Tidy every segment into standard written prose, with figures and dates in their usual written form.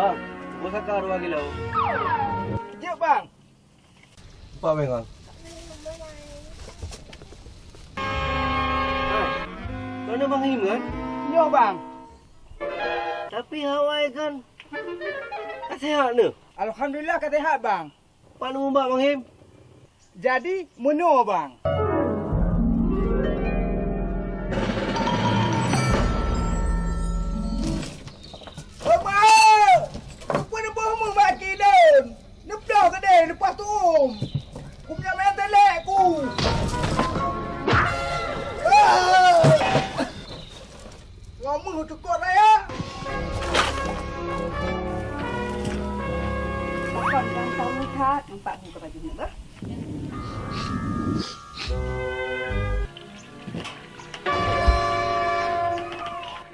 Bang, gua kakak ruang gila. Kejap bang. Apa bang? Hai, kau nak Bang Him kan? Nyo bang. Tapi Hawaii kan tak sihat ni. Alhamdulillah kata sihat bang. Pak nombor Bang Him. Jadi menua bang. Lepas tu aku punya main telek aku. Ngomong cukup raya. Bukan yang tahu tak nampak buka baju ni ke?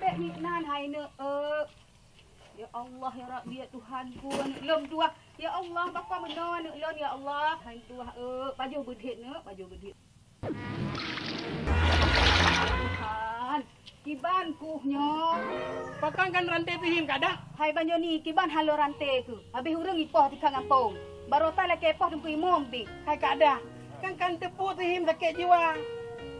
Bek ni nan hai ne Ya Allah ya Rabbi ya Tuhanku anak lom tua. Ya Allah bakwa meno anak lom ya Allah. Hai tua baju bedhit ne baju bedhit. Tuhan kiban kuhnyo. Pakan kan rantai pihim kada. Hai banyo ni kiban halo rantai ke. Habis urang ipoh di kang ampong. Barota la kepoh dengku imom bi. Hai kada. Kan tepu pihim sakit jiwa.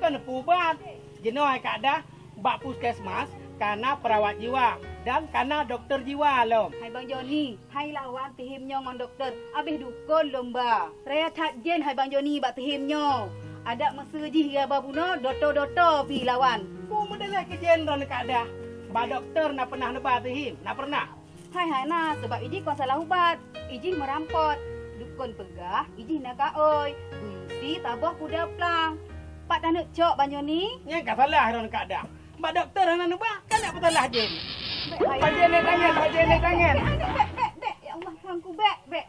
Kan tepu bat. Jeno hai kada. Bak puskesmas karena perawat jiwa dan karena dokter jiwa lom. Hai bang Joni, hai lawan tihim nyo ngon dokter. Habis dukun lomba. Raya tak jen hai bang Joni bak tihim nyo. Ada mesuji ya babuno doto-doto pi lawan. Ku medeleh ke jenderal kada. Ba dokter nak pernah nebah tihim, nak pernah. Hai nah sebab iji kau salah ubat. Iji merampot. Dukun pegah, iji nak kaoi. Busi tabah kuda plang. Pak dah nak cok bang Joni. Nya ka salah ron kada. Ba dokter nak nebah kan nak salah jen. Bek Bajen ni tangan, bajen ni tangan. Bek. Ya Allah hangku bek.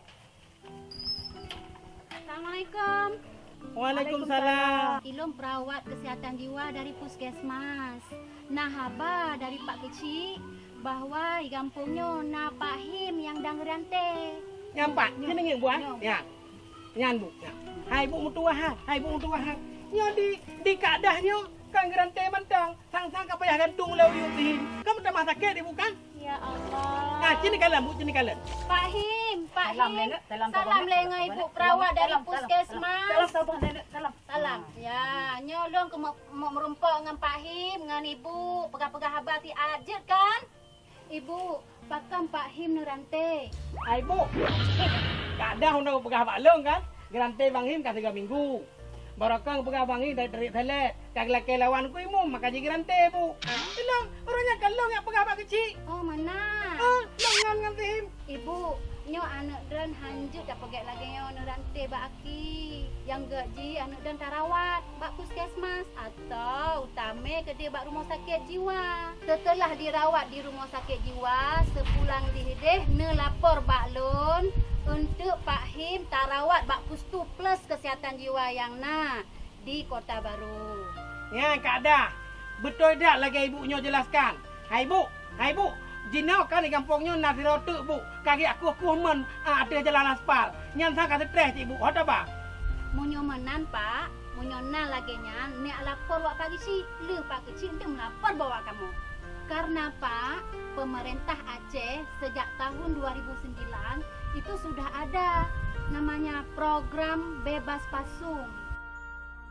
Assalamualaikum. Waalaikumsalam. Ilum perawat kesihatan jiwa dari puskesmas. Nah haba dari Pak Kecik bahwa di kampungnya na Pak Him yang dang rante. Nyampak, sini ngin buat. Ya. Nyan bu. Ya. Hai bu mutua ha. Hai bu mutua ha. Nyo di kadahnya kan gerante mantang. Sang-sang ka payah gantung lau di utih. Kamu tak masa sakit ibu kan? Ya Allah. Ah, sini kalan bu, sini kalan. Pak Him, Pak Salam, Him. Nenek. Salam, Salam lenga ibu perawat dari puskesmas. Salam nenek. Salam. Ya, nyolong ke mau merumpok dengan Pak Him dengan ibu pegah-pegah haba ti ajet kan? Ibu, pakam Pak Him nerante. Hai bu. Kadah undang pegah balong kan? Gerante Bang Him ka 3 minggu. Barakang pegah Bang Him dari terik telek. Kag lawan ku imum maka jadi gerante bu. Ilong orangnya kalong yang pegah Pak Kecik. Oh, mana? Ah, long ngan Him. Ibu, nyo anak dan hanjut dah pergi lagi nyo nerante bak aki. Yang gaji anak dan tarawat bak puskesmas atau utame ke dia bak rumah sakit jiwa. Setelah dirawat di rumah sakit jiwa, sepulang dihideh ne lapor bak lon untuk Pak Him tarawat bak pustu plus kesihatan jiwa yang di Kota Baru. Ya, kada. Betul tak lagi ibunya jelaskan. Hai bu. Jinau kan di kampungnya nasi rotuk bu. Kaki aku men ada jalan aspal. Nyan sang ka stres ibu. Hoda ba? Munyo menan Pak, munyo nan lagi nyan, ni lapor wak pagi si, lu Pak Kecil untuk melapor bawa kamu. Karena Pak, pemerintah Aceh sejak tahun 2009 itu sudah ada namanya program bebas pasung.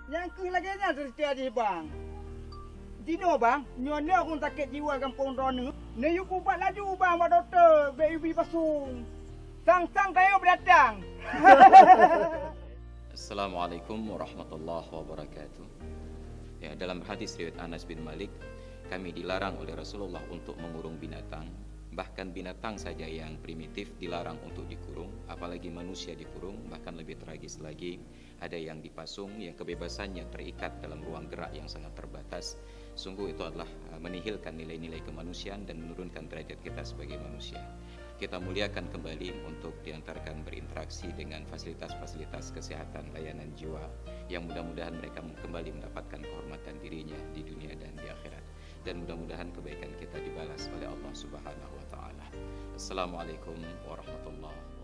Yang ke lagi nya terjadi bang. Dino bang, nyonya aku sakit jiwa kampung Ronu. Ne yuk ubat laju bang buat doktor, baby pasung. Sang-sang tayo berdatang. Assalamualaikum warahmatullahi wabarakatuh. Ya, dalam hadis riwayat Anas bin Malik, kami dilarang oleh Rasulullah untuk mengurung binatang. Bahkan binatang saja yang primitif dilarang untuk dikurung, apalagi manusia dikurung. Bahkan lebih tragis lagi, ada yang dipasung yang kebebasannya terikat dalam ruang gerak yang sangat terbatas. Sungguh itu adalah menihilkan nilai-nilai kemanusiaan dan menurunkan derajat kita sebagai manusia. Kita muliakan kembali untuk diantarkan berinteraksi dengan fasilitas-fasilitas kesehatan layanan jiwa yang mudah-mudahan mereka kembali mendapatkan kehormatan dirinya di dunia dan di akhirat, dan mudah-mudahan kebaikan kita dibalas oleh Allah Subhanahu wa taala. Assalamualaikum warahmatullahi wabarakatuh.